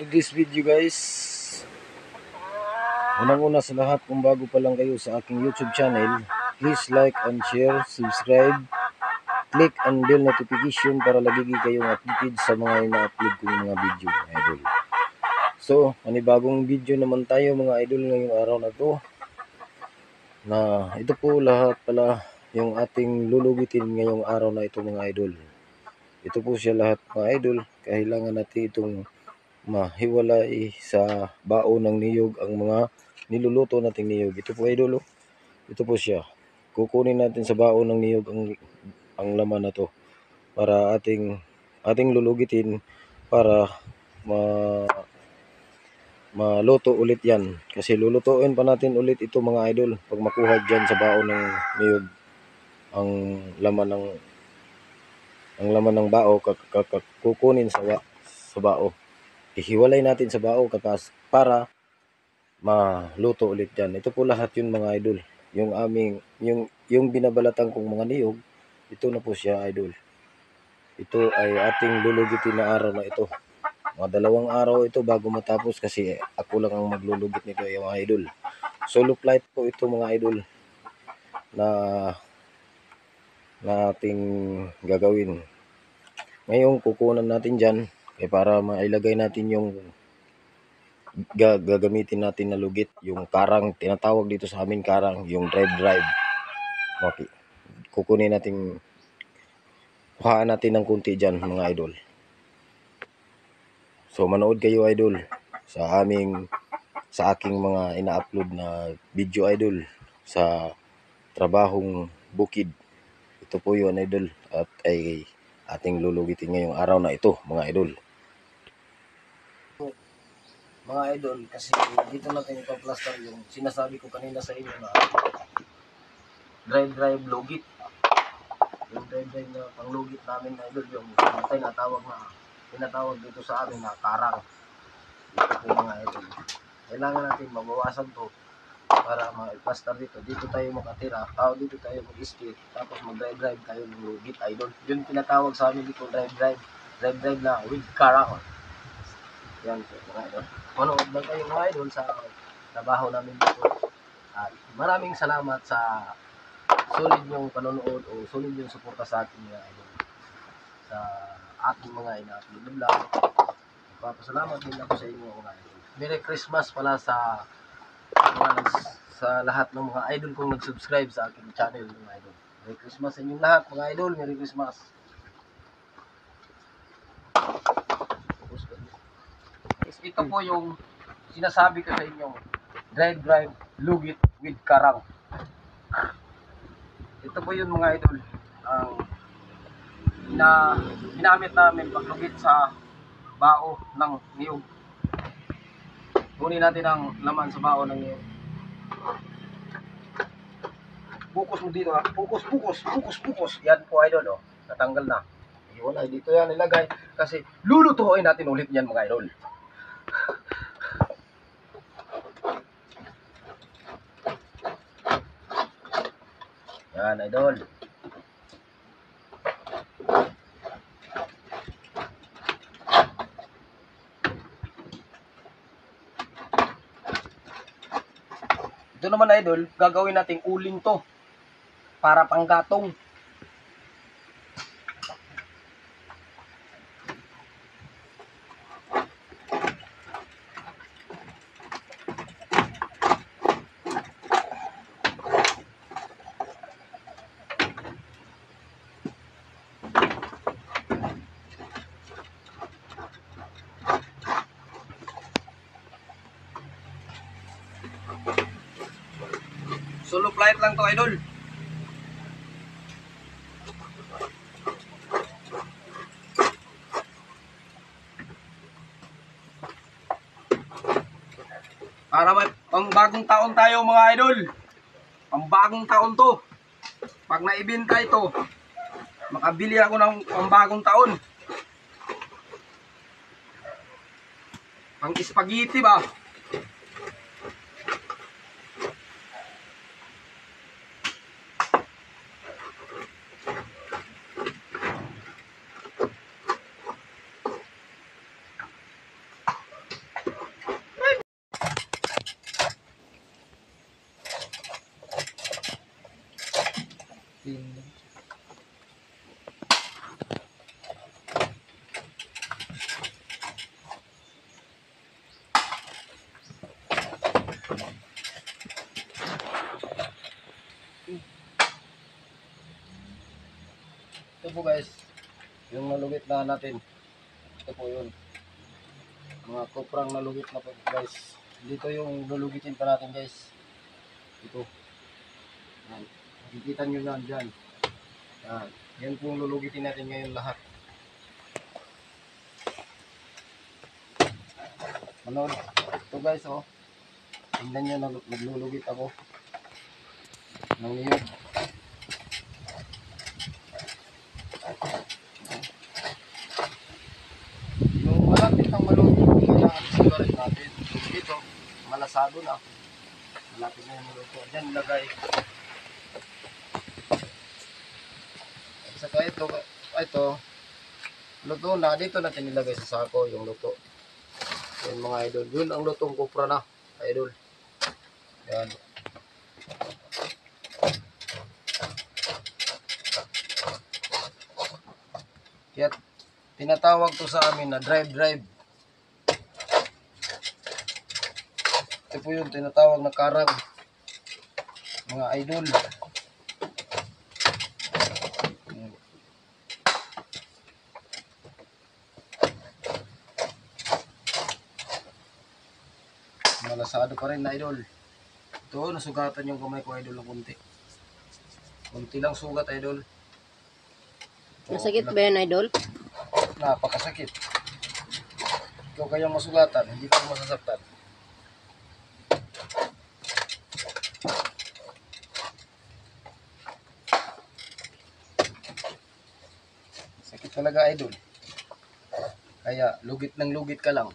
to this video guys. Unang-una sa lahat, kung bago pa lang kayo sa aking YouTube channel, please like and share, subscribe, click and bell notification para lagi kayong updated sa mga ina-upload kong mga video mga idol. So, panibagong video naman tayo mga idol ngayong araw na to. Na ito po lahat pala yung ating lulugitin ngayong araw na ito mga idol. Ito po siya lahat mga idol. Kailangan natin itong mahiwalay sa baon ng niyog ang mga niluluto nating niyog. Ito po idol. Ito po siya. Kukunin natin sa baon ng niyog ang laman na to para ating lulugitin para maluto ulit yan. Kasi lulutuin pa natin ulit ito mga idol pag makuha dyan sa baon ng niyog ang laman ng bao kukunin sa bao. Ihiwalay natin sa bao para maluto ulit yan. Ito po lahat yun mga idol. Yung binabalatan kong mga niyog, ito na po siya idol. Ito ay ating lulugitin na araw na ito. Mga 2 araw ito bago matapos kasi ako lang ang maglulugit nito yung mga idol. Solo flight po ito mga idol na ating gagawin. Ngayon kukunan natin dyan para mailagay natin yung gagamitin natin na lugit, yung karang, tinatawag dito sa amin karang, yung drive. Okay. Kukunin natin, kuhaan natin ng kunti dyan mga idol. So manood kayo idol sa aking mga ina-upload na video idol sa trabahong bukid. Ito po yun idol at ay ating lulugitin ngayong araw na ito mga idol. Mga idol, kasi dito natin ipa-plaster yung sinasabi ko kanina sa inyo na drive lugit. Yung drive na panglugit namin idol, yung tinatawag dito sa amin na karang. Ito po mga idol. Kailangan natin mabawasan to para ma-plaster dito. Dito tayo makatira, dito tayo mag-skate, tapos mag-drive tayo ng lugit idol. Yun tinatawag sa amin dito drive na with karang. Yan po mga idol. Manood lang kayo mga idol sa trabaho namin dito. At maraming salamat sa solid yung panonood o solid yung suporta sa ating mga idol. Sa ating mga ina-upload na vlog. Papasalamat din ako sa inyo mga idol. Merry Christmas pala sa lahat ng mga idol kong nag-subscribe sa aking channel mga idol. Merry Christmas sa inyong lahat mga idol. Merry Christmas. Ito po yung sinasabi ko sa inyo, drive lugit with karang. Ito po yun mga idol, ang ginamit namin paglugit sa bao ng niyog. Kunin natin ang laman sa bao ng niyog. Focus mo dito ha. Focus. Yan po idol, oh. Natanggal na. Yun ay dito yan ilagay kasi lulutuin natin ulit yan mga idol. Yan idol. Ito naman idol, gagawin nating uling to para panggatong. Solo flight lang to idol. Para may pangbagong taon tayo mga idol. Pangbagong taon to. Pag naibenta ito, makabili ako ng pangbagong taon. Pang spaghetti ba? po guys, yung nalugit na natin. Ito po yun. Mga koprang nalugit na po guys. Dito yung lulugitin pa natin guys. Ito. Yan. Makikita nyo yan dyan. Yan. Yan po yung lulugitin natin ngayon lahat. Manood. Ito guys oh. Tingnan nyo, naglulugit ako ng niyog. Yung malapit ng maluto, kailangan sigarin natin. Dito, malasado na. Malapit na yung maluto. Diyan lagay. At saka ito, luto na. Dito natin nilagay sa sako yung luto. Yan mga idol. Yun ang lutong kopra na, idol. Yan. Kaya tinatawag to sa amin na drive. Ito po yung tinatawag na karag. Mga idol. Malasado pa rin na idol. Ito, nasugatan yung kamay ko idol ng kunti. Kunti lang sugat idol. Masakit ba yan, idol? Napakasakit. Ikaw kayang masugatan, hindi ka masasaktan. Sakit talaga idol. Kaya lugit ng lugit ka lang.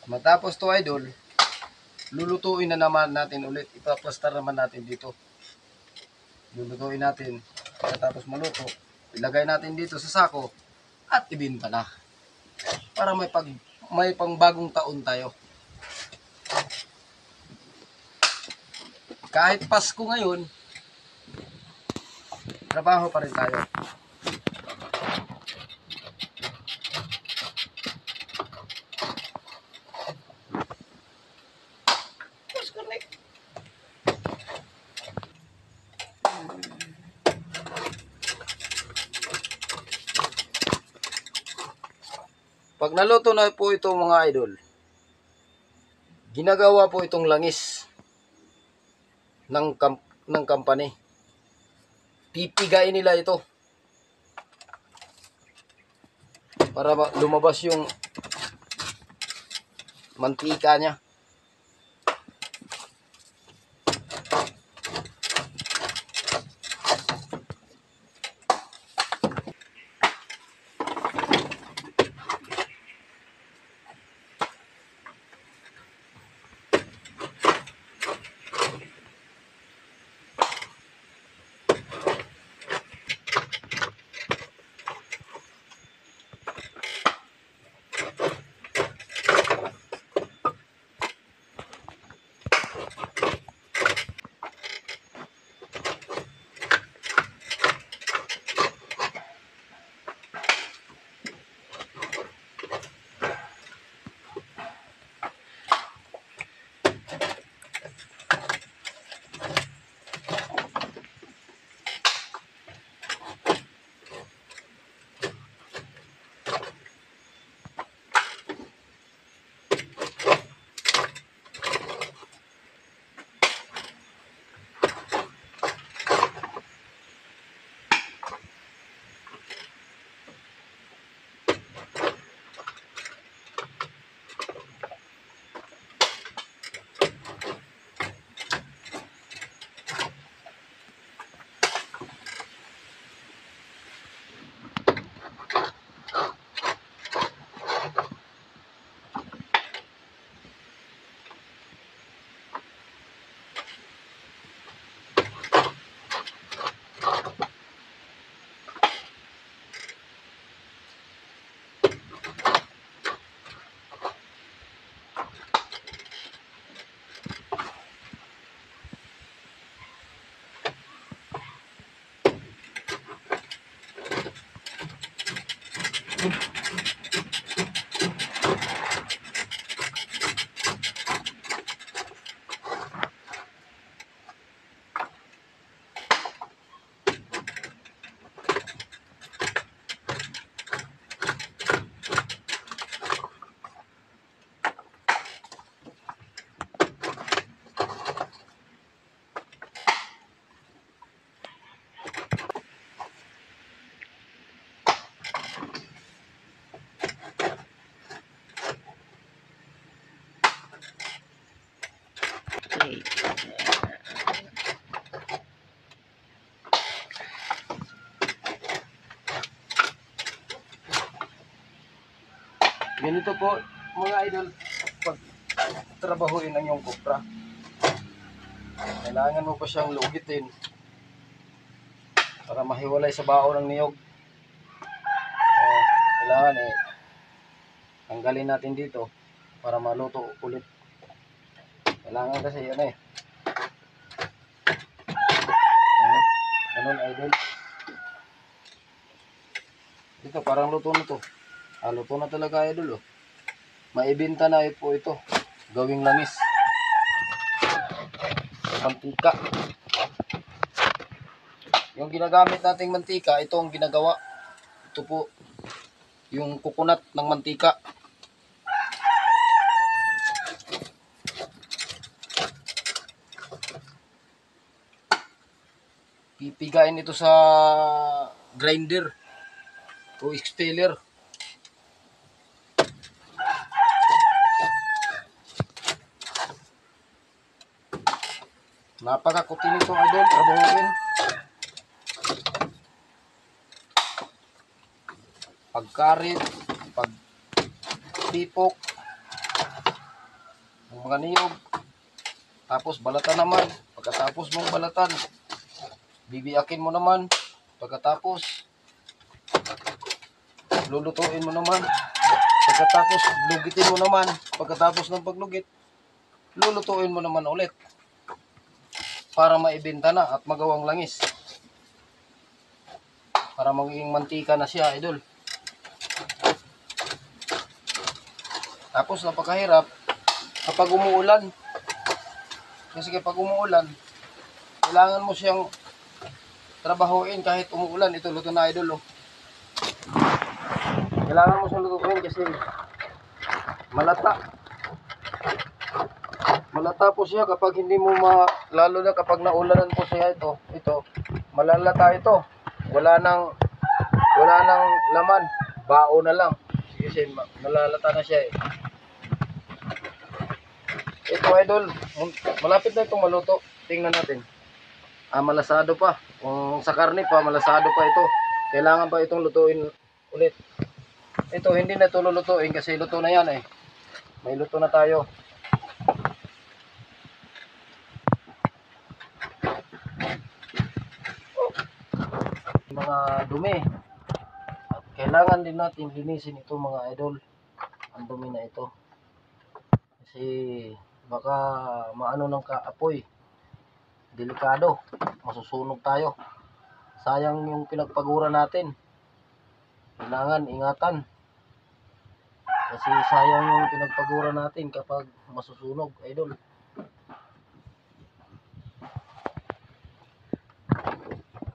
Matapos to idol, lulutuin na naman natin ulit. Ipaplastar naman natin dito. Lulutuin natin. Tapos maluto, ilagay natin dito sa sako at ibinta na. Para may pangbagong taon tayo. Kahit Pasko ngayon, trabaho pa rin tayo. Pag naluto na po ito mga idol, ginagawa po itong langis ng company. Pipigain nila ito para lumabas yung mantika niya. Ganito po mga idol, pag trabahuin ang iyong kopra, kailangan mo pa siyang lugitin para mahiwalay sa baon ng niyog. Kailangan tanggalin natin dito para maluto ulit. Kailangan kasi yan ganun idol. Dito parang luto na to. Luto na talaga idol Maibenta na po ito. Gawing langis. Mantika. Yung ginagamit nating mantika, ito ang ginagawa. Ito po yung coconut ng mantika. Pipigain ito sa grinder o expeller. Napakakuti nito idol, trabahuin. Pagkarit, pagtipok, ng mga niyog. Tapos balatan naman. Pagkatapos mong balatan, bibiyakin mo naman. Pagkatapos, lulutuin mo naman. Pagkatapos, lugitin mo naman. Pagkatapos ng paglugit, lulutuin mo naman ulit. Para maibenta na at magawang langis. Para magiging mantika na siya, idol. Tapos napakahirap kapag umuulan. Kasi kapag umuulan, kailangan mo siyang trabahuin kahit umuulan. Ito, luto na idol. Kailangan mo siyang lutuin kasi malata. Malata po siya kapag hindi mo lalo na kapag naulanan po siya ito, malalata ito. Wala nang laman, bao na lang. Kasi nalalata na siya Ito idol, malapit na itong maluto. Tingnan natin. Malasado pa. Kung sa karne pa, malasado pa ito. Kailangan pa itong lutuin ulit. Ito, hindi na ito lulutuin kasi luto na yan May luto na tayo. Mga dumi. At kailangan din natin linisin ito mga idol. Ang dumi na ito. Kasi baka maano ng kaapoy. Delikado. Masusunog tayo. Sayang yung pinagpagura natin. Kailangan ingatan. Kasi sayang yung pinagpagura natin kapag masusunog, idol.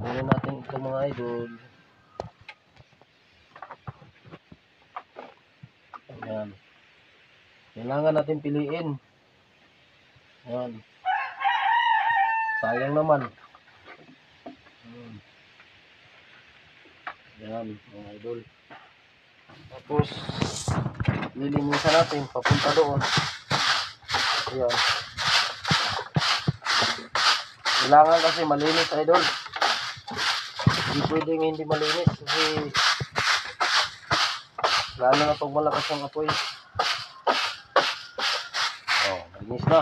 Kunin natin ito mga idol. Ayan. Kailangan natin piliin. Ayan. Sayang naman. Ayan, mga idol. Tapos, lilinisan natin papunta doon. Ayan. Kailangan kasi malinis, idol. Hindi pwedeng hindi malinis kasi lalo na pag malakas ang apoy. Malinis na.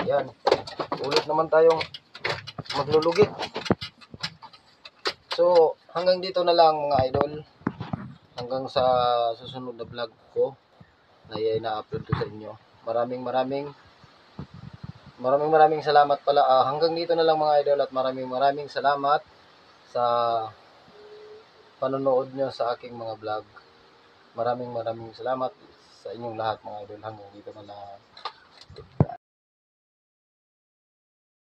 Ayan. Ulit naman tayong maglulugit. So, hanggang dito na lang mga idol. Hanggang sa susunod na vlog ko na i-upload ko sa inyo. Maraming salamat pala. Hanggang dito na lang mga idol at maraming salamat sa panonood nyo sa aking mga vlog. Maraming salamat sa inyong lahat mga idol. Hanggang dito na lang.